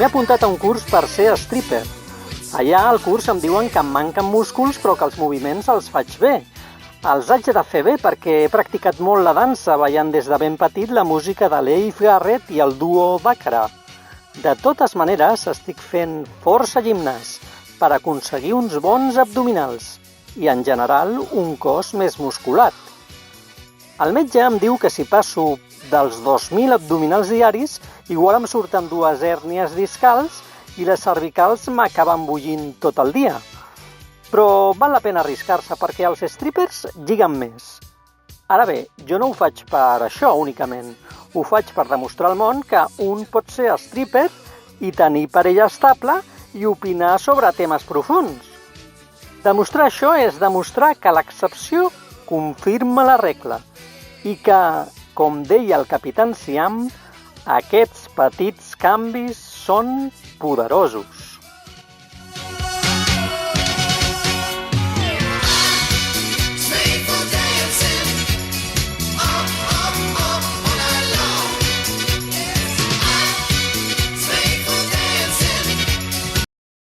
M'he apuntat a un curs per ser stripper. Allà al curs em diuen que em manquen músculs però que els moviments els faig bé. Els haig de fer bé perquè he practicat molt la dansa, ballant des de ben petit la música de Leif Garrett i el duo Baccara. De totes maneres, estic fent força gimnàs per aconseguir uns bons abdominals i, en general, un cos més musculat. El metge em diu que si passo dels 2.000 abdominals diaris, igual em surten 2 hèrnies discals i les cervicals m'acaben bullint tot el dia. Però val la pena arriscar-se perquè els strippers lliguen més. Ara bé, jo no ho faig per això únicament. Ho faig per demostrar al món que un pot ser stripper i tenir parella estable i opinar sobre temes profunds. Demostrar això és demostrar que l'excepció confirma la regla i que, com deia el capità Siam, aquests petits canvis són poderosos.